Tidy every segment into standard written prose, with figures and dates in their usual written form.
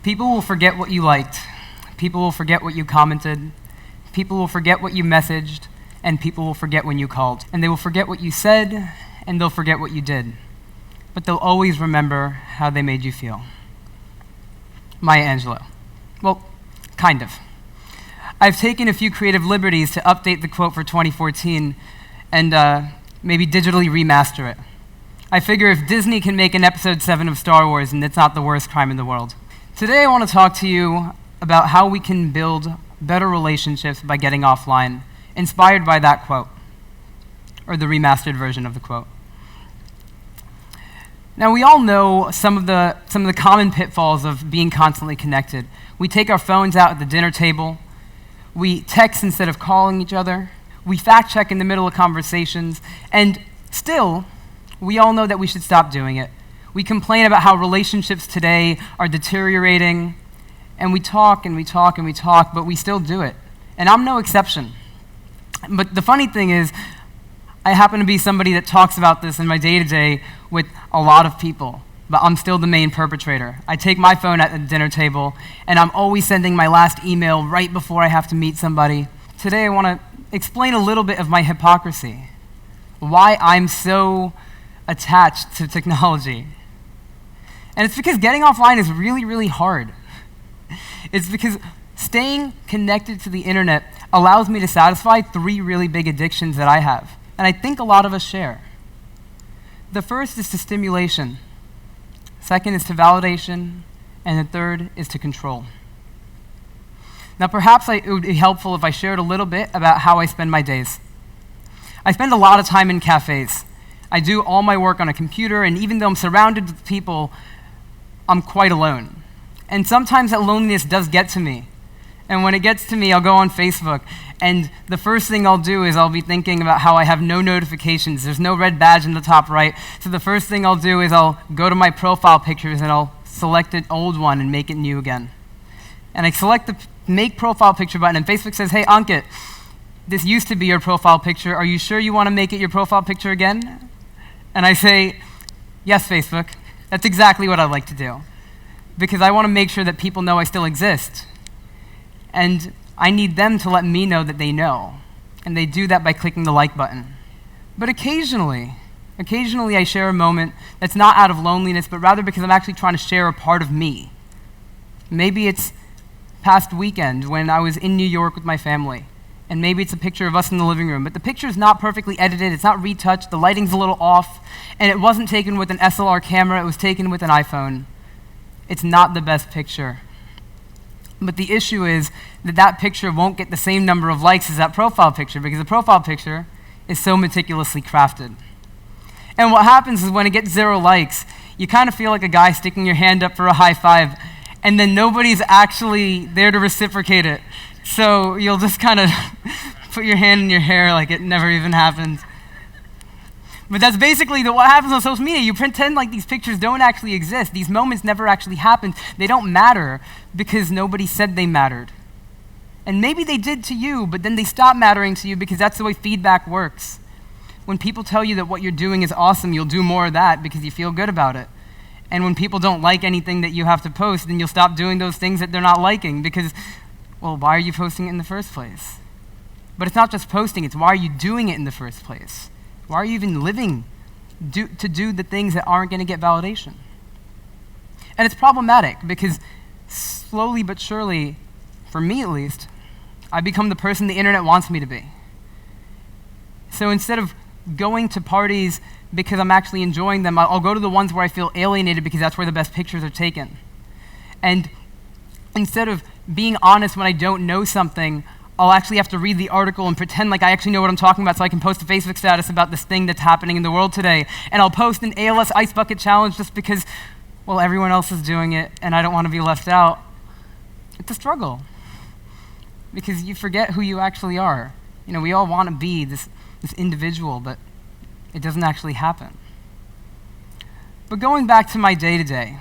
People will forget what you liked. People will forget what you commented. People will forget what you messaged. And people will forget when you called. And they will forget what you said, and they'll forget what you did. But they'll always remember how they made you feel. Maya Angelou. Well, kind of. I've taken a few creative liberties to update the quote for 2014 and maybe digitally remaster it. I figure if Disney can make an episode 7 of Star Wars, and it's not the worst crime in the world. Today I want to talk to you about how we can build better relationships by getting offline, inspired by that quote, or the remastered version of the quote. Now, we all know some of the common pitfalls of being constantly connected. We take our phones out at the dinner table. We text instead of calling each other. We fact check in the middle of conversations. And still, we all know that we should stop doing it. We complain about how relationships today are deteriorating. And we talk and we talk and we talk, but we still do it. And I'm no exception. But the funny thing is, I happen to be somebody that talks about this in my day-to-day with a lot of people, but I'm still the main perpetrator. I take my phone at the dinner table, and I'm always sending my last email right before I have to meet somebody. Today I want to explain a little bit of my hypocrisy, why I'm so attached to technology. And it's because getting offline is really, really hard. It's because staying connected to the internet allows me to satisfy 3 really big addictions that I have, and I think a lot of us share. The first is to stimulation, second is to validation, and the third is to control. Now perhaps it would be helpful if I shared a little bit about how I spend my days. I spend a lot of time in cafes. I do all my work on a computer, and even though I'm surrounded with people, I'm quite alone. And sometimes that loneliness does get to me. And when it gets to me, I'll go on Facebook, and the first thing I'll do is I'll be thinking about how I have no notifications. There's no red badge in the top right. So the first thing I'll do is I'll go to my profile pictures, and I'll select an old one and make it new again. And I select the Make Profile Picture button, and Facebook says, "Hey, Ankit, this used to be your profile picture. Are you sure you want to make it your profile picture again?" And I say, "Yes, Facebook. That's exactly what I'd like to do. Because I want to make sure that people know I still exist. And I need them to let me know that they know. And they do that by clicking the like button." But occasionally I share a moment that's not out of loneliness, but rather because I'm actually trying to share a part of me. Maybe it's past weekend when I was in New York with my family. And maybe it's a picture of us in the living room. But the picture's not perfectly edited, it's not retouched, the lighting's a little off, and it wasn't taken with an SLR camera, it was taken with an iPhone. It's not the best picture. But the issue is that that picture won't get the same number of likes as that profile picture because the profile picture is so meticulously crafted. And what happens is when it gets 0 likes, you kind of feel like a guy sticking your hand up for a high five, and then nobody's actually there to reciprocate it. So you'll just kind of put your hand in your hair like it never even happened. But that's basically what happens on social media. You pretend like these pictures don't actually exist. These moments never actually happened. They don't matter because nobody said they mattered. And maybe they did to you, but then they stop mattering to you because that's the way feedback works. When people tell you that what you're doing is awesome, you'll do more of that because you feel good about it. And when people don't like anything that you have to post, then you'll stop doing those things that they're not liking because, well, why are you posting it in the first place? But it's not just posting, it's why are you doing it in the first place? Why are you even living to do the things that aren't going to get validation? And it's problematic because slowly but surely, for me at least, I become the person the internet wants me to be. So instead of going to parties because I'm actually enjoying them, I'll go to the ones where I feel alienated because that's where the best pictures are taken. And instead of being honest when I don't know something, I'll actually have to read the article and pretend like I actually know what I'm talking about so I can post a Facebook status about this thing that's happening in the world today. And I'll post an ALS Ice Bucket Challenge just because, well, everyone else is doing it and I don't want to be left out. It's a struggle because you forget who you actually are. You know, we all want to be this individual, but it doesn't actually happen. But going back to my day-to-day,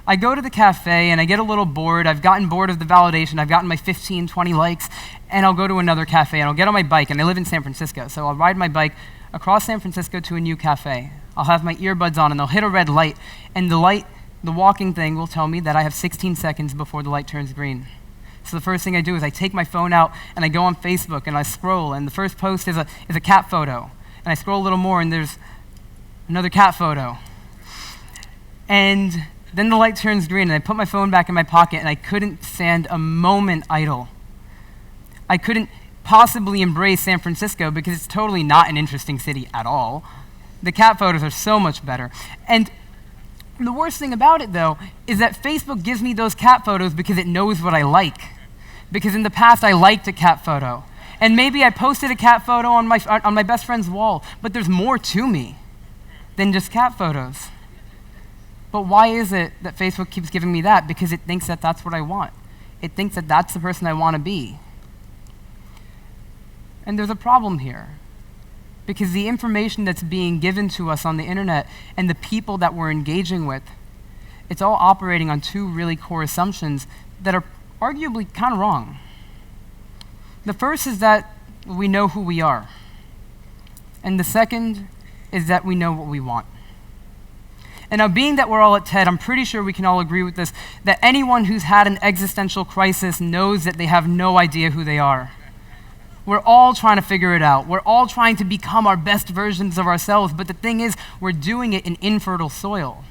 I go to the cafe and I get a little bored. I've gotten bored of the validation. I've gotten my 15, 20 likes, and I'll go to another cafe and I'll get on my bike, and I live in San Francisco, so I'll ride my bike across San Francisco to a new cafe. I'll have my earbuds on and they'll hit a red light, and the light the walking thing will tell me that I have 16 seconds before the light turns green. So the first thing I do is I take my phone out and I go on Facebook and I scroll, and the first post is a cat photo. And I scroll a little more and there's another cat photo. And then the light turns green and I put my phone back in my pocket, and I couldn't stand a moment idle. I couldn't possibly embrace San Francisco because it's totally not an interesting city at all. The cat photos are so much better. And the worst thing about it, though, is that Facebook gives me those cat photos because it knows what I like. Because in the past, I liked a cat photo. And maybe I posted a cat photo on my best friend's wall, but there's more to me than just cat photos. But why is it that Facebook keeps giving me that? Because it thinks that that's what I want. It thinks that that's the person I want to be. And there's a problem here. Because the information that's being given to us on the internet and the people that we're engaging with, it's all operating on two really core assumptions that are arguably kind of wrong. The first is that we know who we are. And the second is that we know what we want. And now, being that we're all at TED, I'm pretty sure we can all agree with this, that anyone who's had an existential crisis knows that they have no idea who they are. We're all trying to figure it out. We're all trying to become our best versions of ourselves, but the thing is, we're doing it in infertile soil.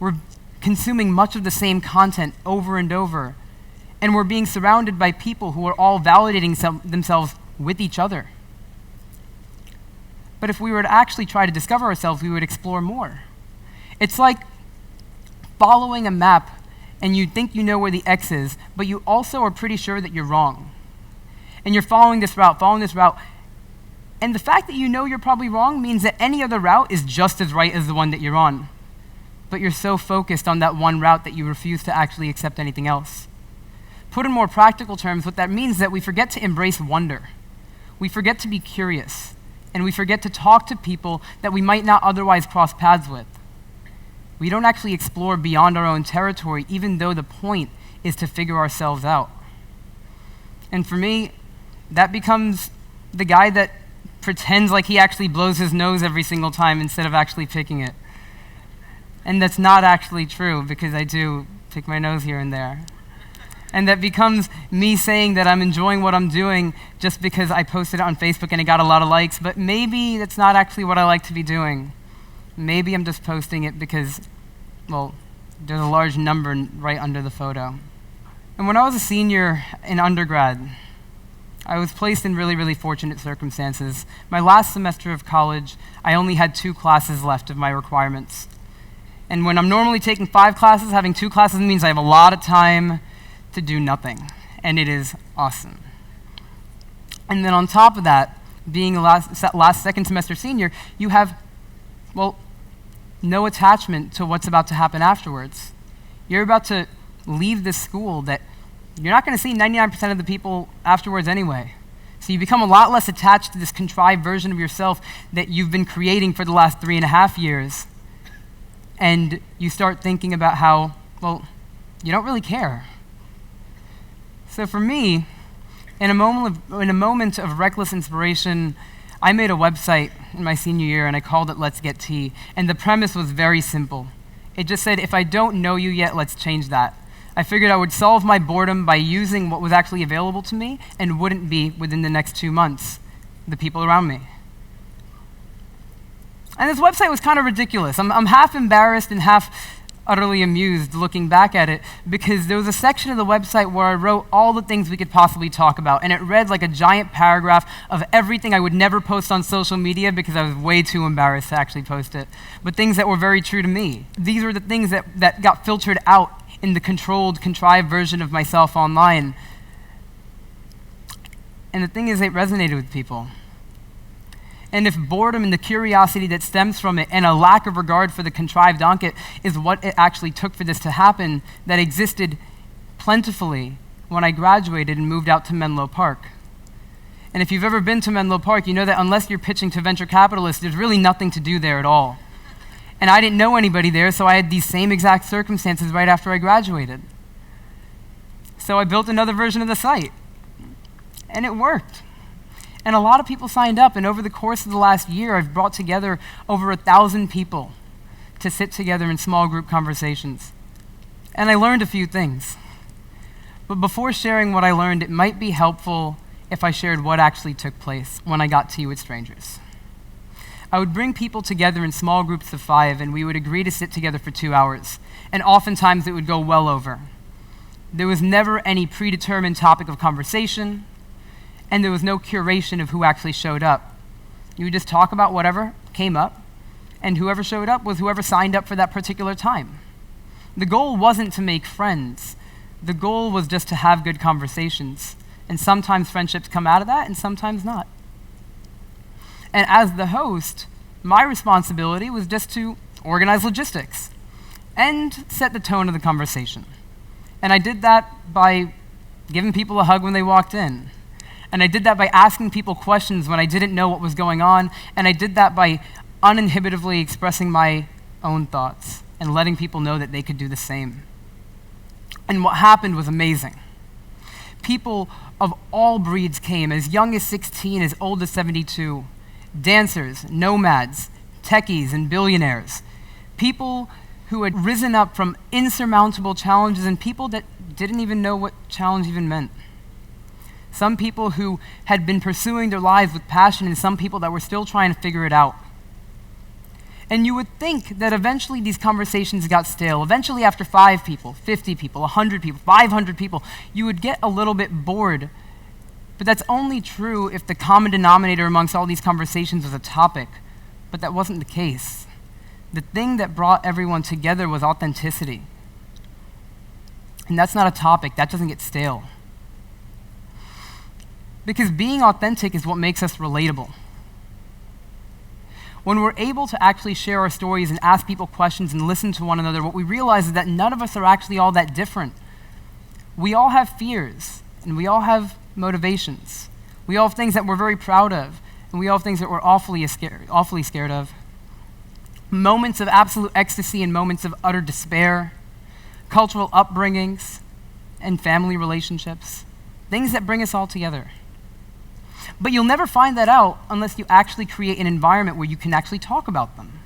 We're consuming much of the same content over and over, and we're being surrounded by people who are all validating themselves with each other. But if we were to actually try to discover ourselves, we would explore more. It's like following a map, and you think you know where the X is, but you also are pretty sure that you're wrong. And you're following this route, and the fact that you know you're probably wrong means that any other route is just as right as the one that you're on. But you're so focused on that one route that you refuse to actually accept anything else. Put in more practical terms, what that means is that we forget to embrace wonder. We forget to be curious, and we forget to talk to people that we might not otherwise cross paths with. We don't actually explore beyond our own territory, even though the point is to figure ourselves out. And for me, that becomes the guy that pretends like he actually blows his nose every single time instead of actually picking it. And that's not actually true, because I do pick my nose here and there. And that becomes me saying that I'm enjoying what I'm doing just because I posted it on Facebook and it got a lot of likes, but maybe that's not actually what I like to be doing. Maybe I'm just posting it because, well, there's a large number right under the photo. And when I was a senior in undergrad, I was placed in really, really fortunate circumstances. My last semester of college, I only had 2 classes left of my requirements. And when I'm normally taking 5 classes, having 2 classes means I have a lot of time to do nothing. And it is awesome. And then on top of that, being a last second semester senior, you have, well, no attachment to what's about to happen afterwards. You're about to leave this school that you're not going to see 99% of the people afterwards anyway. So you become a lot less attached to this contrived version of yourself that you've been creating for the last 3.5 years. And you start thinking about how, well, you don't really care. So for me, in a moment of reckless inspiration, I made a website in my senior year and I called it Let's Get Tea. And the premise was very simple. It just said, if I don't know you yet, let's change that. I figured I would solve my boredom by using what was actually available to me and wouldn't be within the next 2 months, the people around me. And this website was kind of ridiculous. I'm half embarrassed and half utterly amused looking back at it, because there was a section of the website where I wrote all the things we could possibly talk about, and it read like a giant paragraph of everything I would never post on social media because I was way too embarrassed to actually post it, but things that were very true to me. These were the things that got filtered out in the controlled, contrived version of myself online. And the thing is, it resonated with people. And if boredom and the curiosity that stems from it and a lack of regard for the contrived Ankit is what it actually took for this to happen, that existed plentifully when I graduated and moved out to Menlo Park. And if you've ever been to Menlo Park, you know that unless you're pitching to venture capitalists, there's really nothing to do there at all. And I didn't know anybody there, so I had these same exact circumstances right after I graduated. So I built another version of the site. And it worked. And a lot of people signed up, and over the course of the last year, I've brought together over 1,000 people to sit together in small group conversations. And I learned a few things. But before sharing what I learned, it might be helpful if I shared what actually took place when I got tea with strangers. I would bring people together in small groups of 5, and we would agree to sit together for 2 hours. And oftentimes it would go well over. There was never any predetermined topic of conversation, and there was no curation of who actually showed up. You would just talk about whatever came up, and whoever showed up was whoever signed up for that particular time. The goal wasn't to make friends. The goal was just to have good conversations. And sometimes friendships come out of that, and sometimes not. And as the host, my responsibility was just to organize logistics and set the tone of the conversation. And I did that by giving people a hug when they walked in. And I did that by asking people questions when I didn't know what was going on. And I did that by uninhibitively expressing my own thoughts and letting people know that they could do the same. And what happened was amazing. People of all breeds came, as young as 16, as old as 72. Dancers, nomads, techies, and billionaires. People who had risen up from insurmountable challenges and people that didn't even know what challenge even meant. Some people who had been pursuing their lives with passion and some people that were still trying to figure it out. And you would think that eventually these conversations got stale. Eventually after 5 people, 50 people, 100 people, 500 people, you would get a little bit bored. But that's only true if the common denominator amongst all these conversations was a topic. But that wasn't the case. The thing that brought everyone together was authenticity. And that's not a topic. That doesn't get stale. Because being authentic is what makes us relatable. When we're able to actually share our stories and ask people questions and listen to one another, what we realize is that none of us are actually all that different. We all have fears, and we all have motivations. We all have things that we're very proud of, and we all have things that we're awfully scared of. Moments of absolute ecstasy and moments of utter despair, cultural upbringings, and family relationships, things that bring us all together. But you'll never find that out unless you actually create an environment where you can actually talk about them.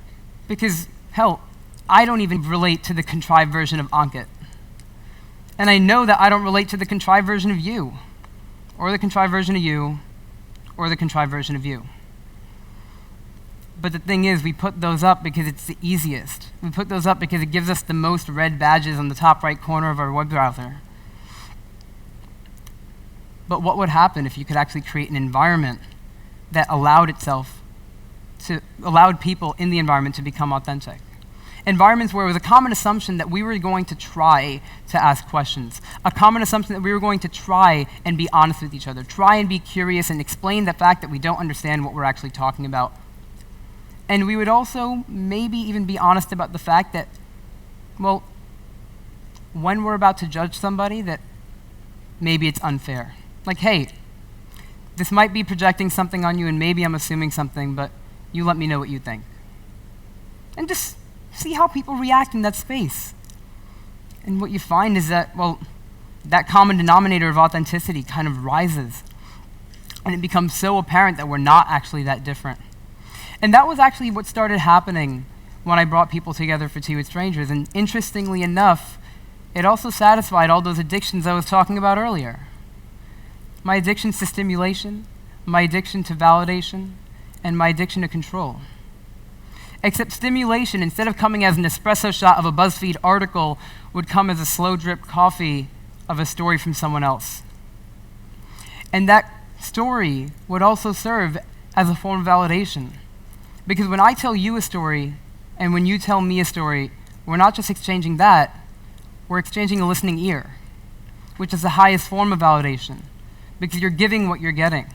Because, hell, I don't even relate to the contrived version of Ankit. And I know that I don't relate to the contrived version of you, or the contrived version of you, or the contrived version of you. But the thing is, we put those up because it's the easiest. We put those up because it gives us the most red badges on the top right corner of our web browser. But what would happen if you could actually create an environment that allowed people in the environment to become authentic? Environments where it was a common assumption that we were going to try to ask questions, a common assumption that we were going to try and be honest with each other, try and be curious and explain the fact that we don't understand what we're actually talking about. And we would also maybe even be honest about the fact that, well, when we're about to judge somebody, that maybe it's unfair. Like, hey, this might be projecting something on you and maybe I'm assuming something, but you let me know what you think. And just see how people react in that space. And what you find is that, well, that common denominator of authenticity kind of rises. And it becomes so apparent that we're not actually that different. And that was actually what started happening when I brought people together for Tea with Strangers. And interestingly enough, it also satisfied all those addictions I was talking about earlier. My addictions to stimulation, my addiction to validation, and my addiction to control. Except stimulation, instead of coming as an espresso shot of a BuzzFeed article, would come as a slow drip coffee of a story from someone else. And that story would also serve as a form of validation. Because when I tell you a story, and when you tell me a story, we're not just exchanging that, we're exchanging a listening ear, which is the highest form of validation, because you're giving what you're getting.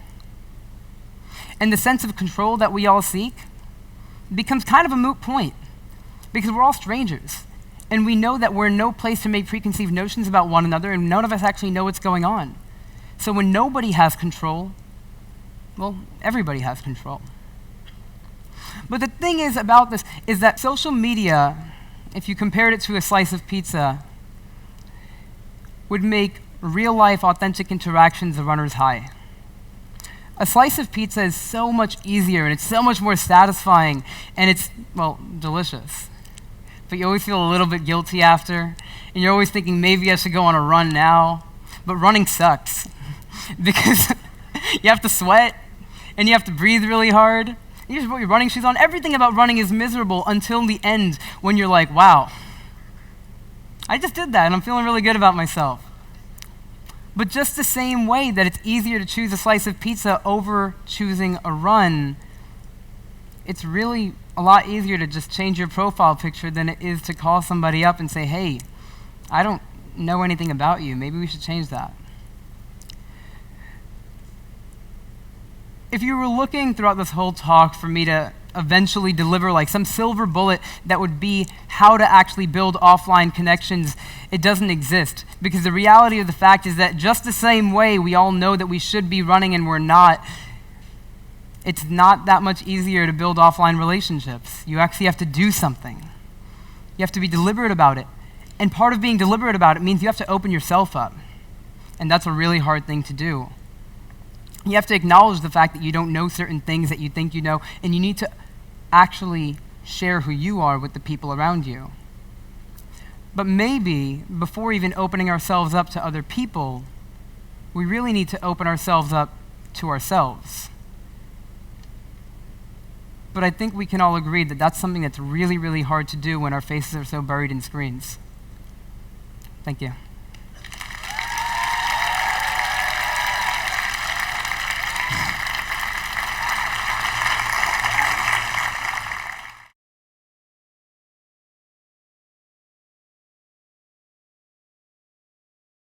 And the sense of control that we all seek becomes kind of a moot point, because we're all strangers, and we know that we're in no place to make preconceived notions about one another, and none of us actually know what's going on. So when nobody has control, well, everybody has control. But the thing is about this is that social media, if you compared it to a slice of pizza, would make real-life authentic interactions a runner's high. A slice of pizza is so much easier, and it's so much more satisfying, and it's, well, delicious. but you always feel a little bit guilty after, and you're always thinking maybe I should go on a run now, but running sucks because you have to sweat and you have to breathe really hard. You just put your running shoes on. Everything about running is miserable until the end when you're like, wow, I just did that and I'm feeling really good about myself. But just the same way that it's easier to choose a slice of pizza over choosing a run, it's really a lot easier to just change your profile picture than it is to call somebody up and say, hey, I don't know anything about you. Maybe we should change that. If you were looking throughout this whole talk for me to eventually deliver like some silver bullet that would be how to actually build offline connections, it doesn't exist. Because the reality of the fact is that just the same way we all know that we should be running and we're not, it's not that much easier to build offline relationships. You actually have to do something. You have to be deliberate about it. And part of being deliberate about it means you have to open yourself up. And that's a really hard thing to do. You have to acknowledge the fact that you don't know certain things that you think you know, and you need to actually share who you are with the people around you. But maybe, before even opening ourselves up to other people, we really need to open ourselves up to ourselves. But I think we can all agree that that's something that's really, really hard to do when our faces are so buried in screens. Thank you.